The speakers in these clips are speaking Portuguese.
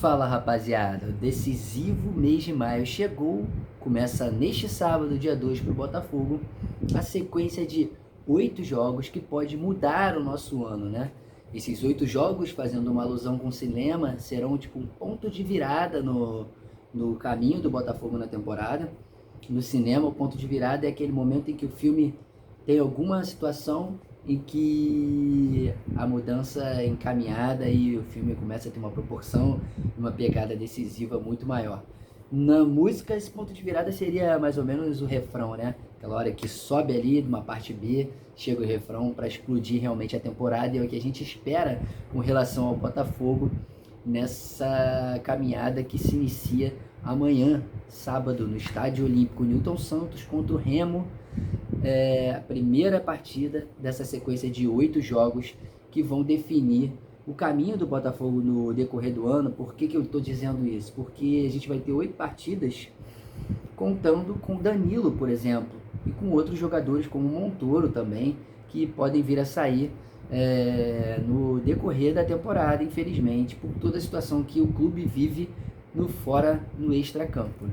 Fala rapaziada, o decisivo mês de maio chegou, começa neste sábado, dia 2 para o Botafogo, a sequência de 8 jogos que pode mudar o nosso ano, né? Esses 8 jogos, fazendo uma alusão com o cinema, serão tipo um ponto de virada no caminho do Botafogo na temporada. No cinema, o ponto de virada é aquele momento em que o filme tem alguma situação em que a mudança é encaminhada e o filme começa a ter uma proporção, uma pegada decisiva muito maior. Na música, esse ponto de virada seria mais ou menos o refrão, né? Aquela hora que sobe ali de uma parte B, chega o refrão para explodir realmente a temporada, e é o que a gente espera com relação ao Botafogo nessa caminhada que se inicia amanhã, sábado, no Estádio Olímpico Newton Santos contra o Remo. A primeira partida dessa sequência de 8 jogos que vão definir o caminho do Botafogo no decorrer do ano. Por que eu estou dizendo isso? Porque a gente vai ter 8 partidas contando com Danilo, por exemplo, e com outros jogadores como Montoro também, que podem vir a sair no decorrer da temporada, infelizmente, por toda a situação que o clube vive no extracampo.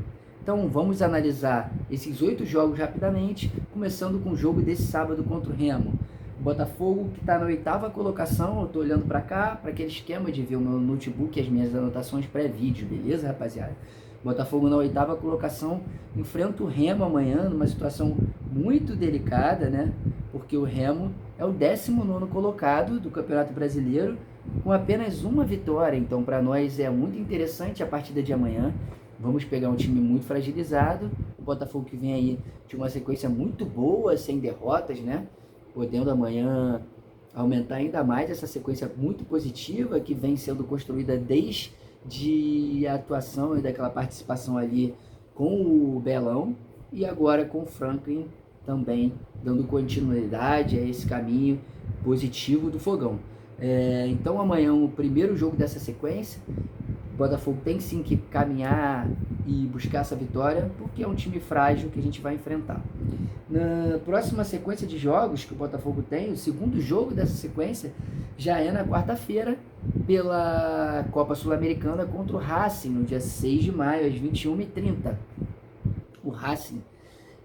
Então vamos analisar esses 8 jogos rapidamente, começando com o jogo desse sábado contra o Remo. O Botafogo que está na 8ª colocação, eu estou olhando para cá, para aquele esquema de ver o meu notebook e as minhas anotações pré-vídeo, beleza, rapaziada? Botafogo na 8ª colocação enfrenta o Remo amanhã, numa situação muito delicada, né? Porque o Remo é o 19º colocado do Campeonato Brasileiro, com apenas uma vitória. Então, para nós é muito interessante a partida de amanhã. Vamos pegar um time muito fragilizado, o Botafogo que vem aí de uma sequência muito boa, sem derrotas, né? Podendo amanhã aumentar ainda mais essa sequência muito positiva que vem sendo construída desde a atuação e daquela participação ali com o Belão e agora com o Franklin também dando continuidade a esse caminho positivo do Fogão. Então amanhã o primeiro jogo dessa sequência, o Botafogo tem sim que caminhar e buscar essa vitória, porque é um time frágil que a gente vai enfrentar. Na próxima sequência de jogos que o Botafogo tem, o segundo jogo dessa sequência já é na quarta-feira, pela Copa Sul-Americana contra o Racing, no dia 6 de maio, às 21h30. O Racing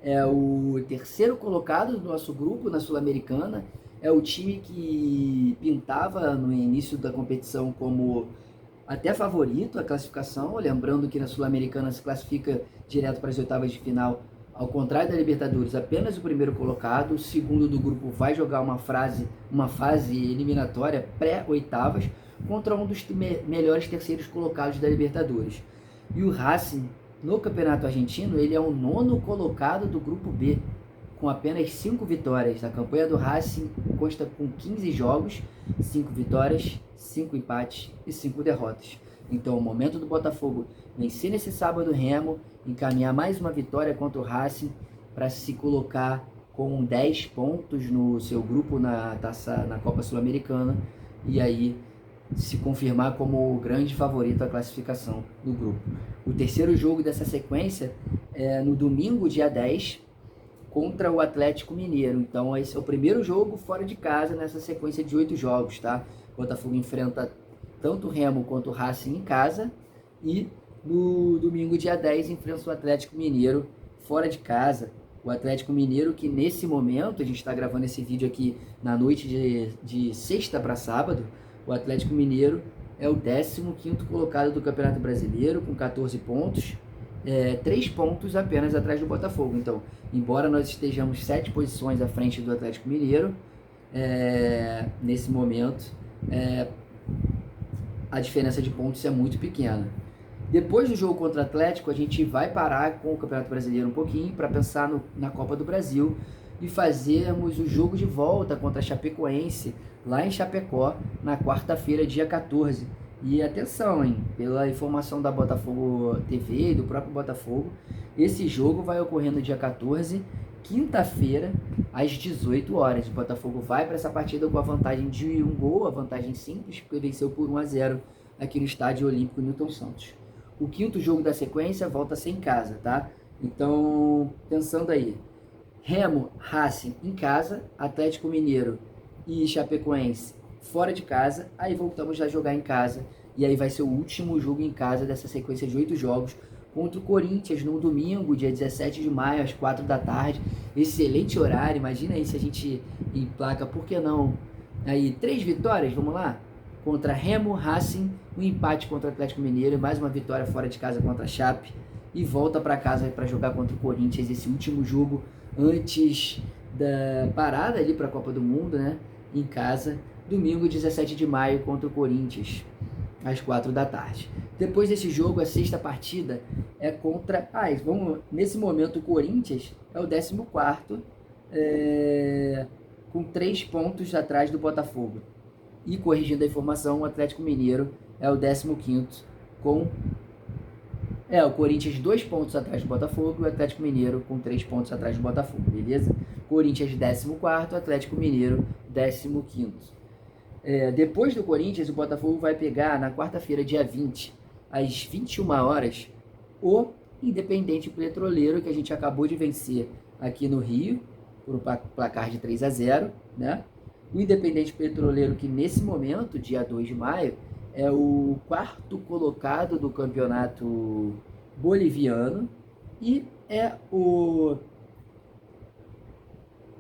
é o terceiro colocado do nosso grupo na Sul-Americana, é o time que pintava no início da competição como até favorito à classificação, lembrando que na Sul-Americana se classifica direto para as oitavas de final, ao contrário da Libertadores, apenas o primeiro colocado, o segundo do grupo vai jogar uma fase eliminatória pré-oitavas contra um dos melhores terceiros colocados da Libertadores. E o Racing, no Campeonato Argentino, ele é o 9º colocado do grupo B, com apenas 5 vitórias. A campanha do Racing consta com 15 jogos, 5 vitórias, 5 empates e 5 derrotas. Então, o momento do Botafogo vencer nesse sábado o Remo, encaminhar mais uma vitória contra o Racing para se colocar com 10 pontos no seu grupo na Copa Sul-Americana e aí se confirmar como o grande favorito à classificação do grupo. O terceiro jogo dessa sequência é no domingo, dia 10, contra o Atlético Mineiro. Então esse é o primeiro jogo fora de casa nessa sequência de 8 jogos, tá? O Botafogo enfrenta tanto o Remo quanto o Racing em casa e no domingo, dia 10, enfrenta o Atlético Mineiro fora de casa. O Atlético Mineiro que nesse momento, a gente está gravando esse vídeo aqui na noite de sexta para sábado, o Atlético Mineiro é o 15º colocado do Campeonato Brasileiro com 14 pontos, 3 pontos apenas atrás do Botafogo. Então, embora nós estejamos 7 posições à frente do Atlético Mineiro, nesse momento, a diferença de pontos é muito pequena. Depois do jogo contra o Atlético, a gente vai parar com o Campeonato Brasileiro um pouquinho para pensar na Copa do Brasil e fazermos o jogo de volta contra a Chapecoense, lá em Chapecó, na quarta-feira, dia 14. E atenção, hein, pela informação da Botafogo TV e do próprio Botafogo, esse jogo vai ocorrer no dia 14, quinta-feira, às 18 horas. O Botafogo vai para essa partida com a vantagem de um gol, a vantagem simples, porque venceu por 1-0 aqui no Estádio Olímpico Newton Santos. O quinto jogo da sequência volta a ser em casa, tá? Então, pensando aí, Remo, Racing em casa, Atlético Mineiro e Chapecoense fora de casa, aí voltamos a jogar em casa E aí vai ser o último jogo em casa dessa sequência de 8 jogos contra o Corinthians no domingo, dia 17 de maio, às 4 da tarde. Excelente horário, imagina aí se a gente emplaca, por que não? Aí 3 vitórias, vamos lá? Contra Remo, Racing, um empate contra o Atlético Mineiro, mais uma vitória fora de casa contra a Chape e volta para casa para jogar contra o Corinthians, esse último jogo antes da parada ali para a Copa do Mundo, né? Em casa, domingo 17 de maio contra o Corinthians, às 4 da tarde. Depois desse jogo, a sexta partida é contra... nesse momento o Corinthians é o 14º, com 3 pontos atrás do Botafogo. E corrigindo a informação, o Atlético Mineiro é o 15º com... o Corinthians 2 pontos atrás do Botafogo e o Atlético Mineiro com 3 pontos atrás do Botafogo, beleza? Corinthians 14º, Atlético Mineiro 15º. Depois do Corinthians, o Botafogo vai pegar na quarta-feira, dia 20, às 21 horas, o Independente Petroleiro, que a gente acabou de vencer aqui no Rio, por um placar de 3-0, né? O Independente Petroleiro, que nesse momento, dia 2 de maio, é o 4º colocado do campeonato boliviano e é o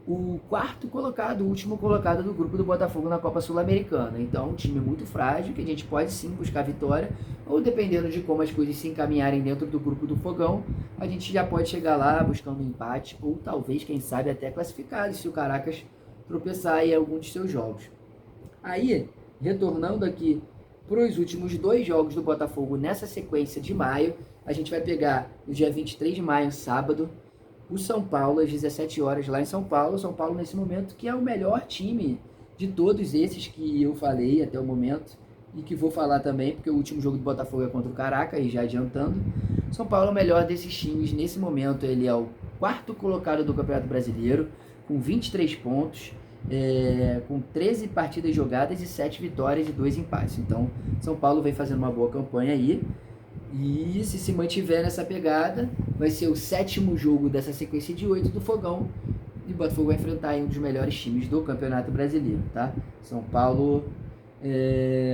4º colocado, o último colocado do grupo do Botafogo na Copa Sul-Americana. Então, um time muito frágil, que a gente pode sim buscar vitória, ou dependendo de como as coisas se encaminharem dentro do grupo do Fogão, a gente já pode chegar lá buscando um empate, ou talvez, quem sabe, até classificado, se o Caracas tropeçar em algum de seus jogos. Aí, retornando aqui para os últimos 2 jogos do Botafogo nessa sequência de maio, a gente vai pegar no dia 23 de maio, sábado, o São Paulo, às 17 horas, lá em São Paulo. São Paulo, nesse momento, que é o melhor time de todos esses que eu falei até o momento, e que vou falar também, porque o último jogo do Botafogo é contra o Caracas, e já adiantando. São Paulo é o melhor desses times, nesse momento ele é o 4º colocado do Campeonato Brasileiro, com 23 pontos, com 13 partidas jogadas e 7 vitórias e 2 empates. Então, São Paulo vem fazendo uma boa campanha aí. E se mantiver nessa pegada, vai ser o 7º jogo dessa sequência de 8 do Fogão. E o Botafogo vai enfrentar aí um dos melhores times do Campeonato Brasileiro, tá? São Paulo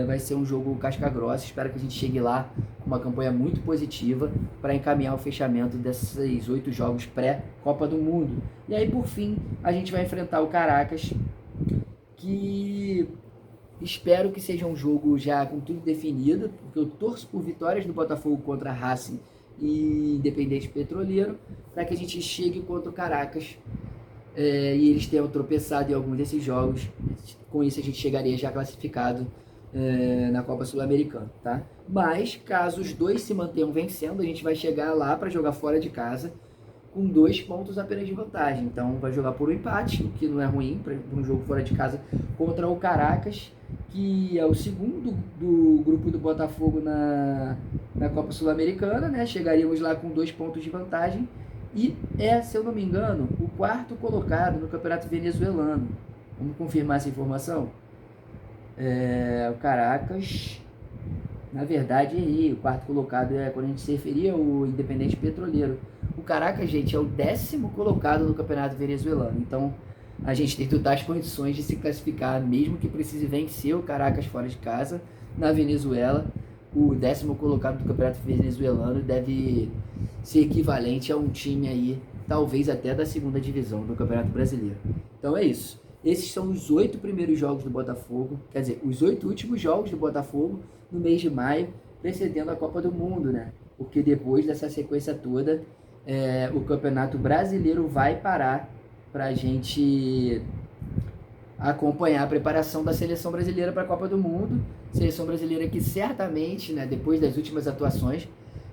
vai ser um jogo casca-grossa. Espero que a gente chegue lá com uma campanha muito positiva para encaminhar o fechamento desses 8 jogos pré-Copa do Mundo. E aí, por fim, a gente vai enfrentar o Caracas, que espero que seja um jogo já com tudo definido, porque eu torço por vitórias do Botafogo contra Racing e Independente Petroleiro, para que a gente chegue contra o Caracas e eles tenham tropeçado em algum desses jogos. Com isso a gente chegaria já classificado na Copa Sul-Americana, tá? Mas caso os dois se mantenham vencendo, a gente vai chegar lá para jogar fora de casa com 2 pontos apenas de vantagem. Então vai jogar por um empate, o que não é ruim para um jogo fora de casa contra o Caracas, que é o 2º do grupo do Botafogo na Copa Sul-Americana, né? Chegaríamos lá com 2 pontos de vantagem e se eu não me engano, o 4º colocado no Campeonato Venezuelano. Vamos confirmar essa informação? O Caracas, na verdade, errei. O 4º colocado quando a gente se referia ao Independente Petroleiro. O Caracas, gente, é o 10º colocado no Campeonato Venezuelano. Então, a gente tem totais condições de se classificar, mesmo que precise vencer o Caracas fora de casa, na Venezuela. O 10º colocado do Campeonato Venezuelano deve ser equivalente a um time aí, talvez até da 2ª divisão do Campeonato Brasileiro. Então é isso. Esses são os 8 primeiros jogos do Botafogo, quer dizer, os 8 últimos jogos do Botafogo no mês de maio, precedendo a Copa do Mundo, né? Porque depois dessa sequência toda, o Campeonato Brasileiro vai parar para a gente acompanhar a preparação da seleção brasileira para a Copa do Mundo. Seleção brasileira que certamente, né, depois das últimas atuações,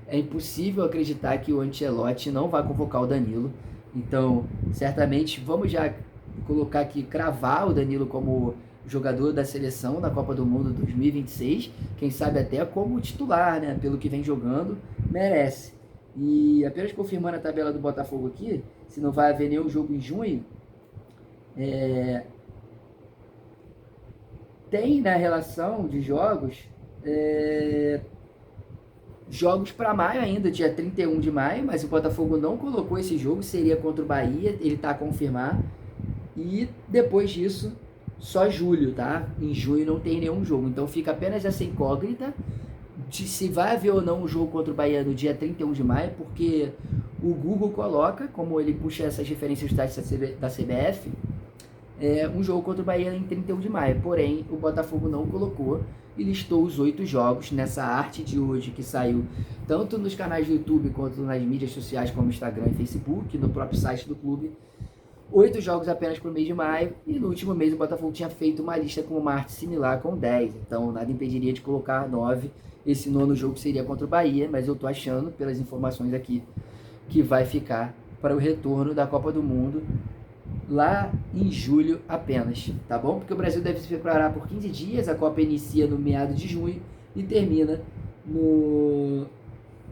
é impossível acreditar que o Ancelotti não vai convocar o Danilo. Então, certamente, vamos já colocar aqui, cravar o Danilo como jogador da seleção da Copa do Mundo 2026, quem sabe até como titular, né, pelo que vem jogando, merece. E apenas confirmando a tabela do Botafogo aqui, se não vai haver nenhum jogo em junho, tem na relação de jogos, jogos para maio ainda, dia 31 de maio, mas o Botafogo não colocou esse jogo, seria contra o Bahia, ele está a confirmar. E depois disso, só julho, tá? Em junho não tem nenhum jogo, então fica apenas essa incógnita de se vai haver ou não um jogo contra o Bahia no dia 31 de maio, porque o Google coloca, como ele puxa essas referências dos sites da CBF, um jogo contra o Bahia em 31 de maio. Porém, o Botafogo não colocou e listou os 8 jogos nessa arte de hoje que saiu tanto nos canais do YouTube quanto nas mídias sociais como Instagram e Facebook, no próprio site do clube. 8 jogos apenas para o mês de maio, e no último mês o Botafogo tinha feito uma lista com uma arte similar com 10, então nada impediria de colocar 9. Esse nono jogo seria contra o Bahia, mas eu tô achando, pelas informações aqui, que vai ficar para o retorno da Copa do Mundo lá em julho apenas, tá bom? Porque o Brasil deve se preparar por 15 dias, a Copa inicia no meado de junho e termina no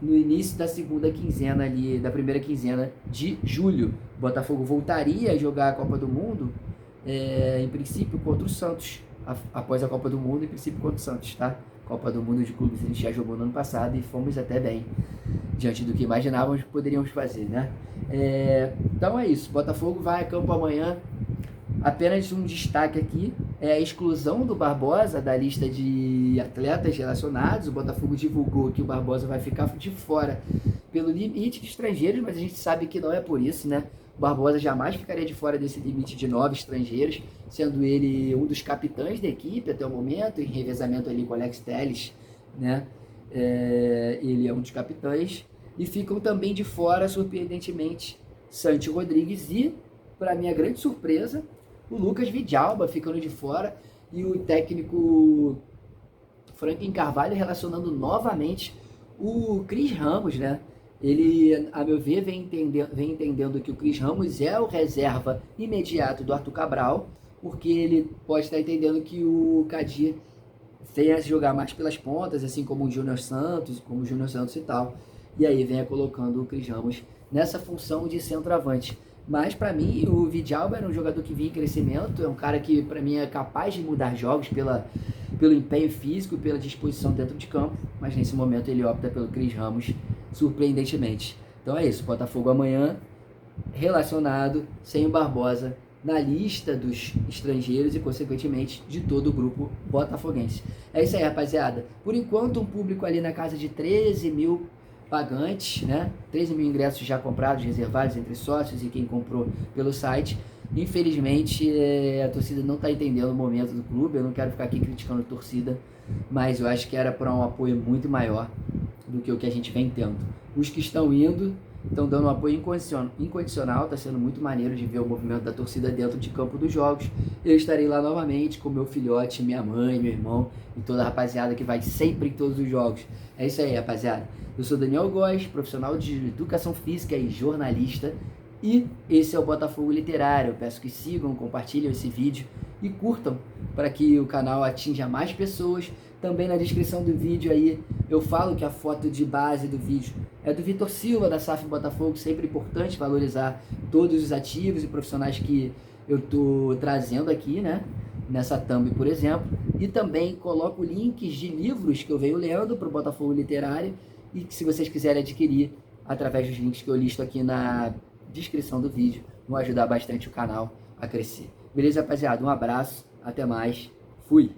início da segunda quinzena ali, da primeira quinzena de julho. O Botafogo voltaria a jogar a Copa do Mundo, em princípio contra o Santos, após a Copa do Mundo, em princípio contra o Santos, tá? Copa do Mundo de clubes a gente já jogou no ano passado e fomos até bem, diante do que imaginávamos que poderíamos fazer, né? Então é isso, Botafogo vai a campo amanhã. Apenas um destaque aqui é a exclusão do Barbosa da lista de atletas relacionados. O Botafogo divulgou que o Barbosa vai ficar de fora pelo limite de estrangeiros, mas a gente sabe que não é por isso, né? O Barbosa jamais ficaria de fora desse limite de 9 estrangeiros, sendo ele um dos capitães da equipe até o momento, em revezamento ali com o Alex Telles, né? Ele é um dos capitães. E ficam também de fora, surpreendentemente, Santi Rodrigues e, para minha grande surpresa, o Lucas Vidalba ficando de fora, e o técnico Franklin Carvalho relacionando novamente o Cris Ramos, né? Ele, a meu ver, vem entendendo que o Cris Ramos é o reserva imediato do Arthur Cabral, porque ele pode estar entendendo que o Kadir venha se jogar mais pelas pontas, assim como o Júnior Santos e tal. E aí venha colocando o Cris Ramos nessa função de centroavante. Mas para mim o Vidalba era um jogador que vinha em crescimento, é um cara que para mim é capaz de mudar jogos pelo empenho físico, pela disposição dentro de campo, mas nesse momento ele opta pelo Cris Ramos, surpreendentemente. Então é isso, Botafogo amanhã relacionado sem o Barbosa na lista dos estrangeiros e consequentemente de todo o grupo botafoguense. É isso aí, rapaziada. Por enquanto um público ali na casa de 13 mil pagantes, né? 13 mil ingressos já comprados, reservados entre sócios e quem comprou pelo site. Infelizmente, a torcida não está entendendo o momento do clube. Eu não quero ficar aqui criticando a torcida, mas eu acho que era para um apoio muito maior do que o que a gente vem tendo. Os que estão indo estão dando um apoio incondicional, está sendo muito maneiro de ver o movimento da torcida dentro de campo dos jogos. Eu estarei lá novamente com meu filhote, minha mãe, meu irmão e toda a rapaziada que vai sempre em todos os jogos. É isso aí, rapaziada. Eu sou Daniel Góes, profissional de educação física e jornalista, e esse é o Botafogo Literário. Eu peço que sigam, compartilhem esse vídeo e curtam para que o canal atinja mais pessoas. Também na descrição do vídeo aí eu falo que a foto de base do vídeo é do Vitor Silva, da SAF Botafogo. Sempre importante valorizar todos os ativos e profissionais que eu estou trazendo aqui, né? Nessa thumb, por exemplo. E também coloco links de livros que eu venho lendo para o Botafogo Literário e que, se vocês quiserem adquirir através dos links que eu listo aqui na descrição do vídeo, vão ajudar bastante o canal a crescer. Beleza, rapaziada? Um abraço, até mais, fui!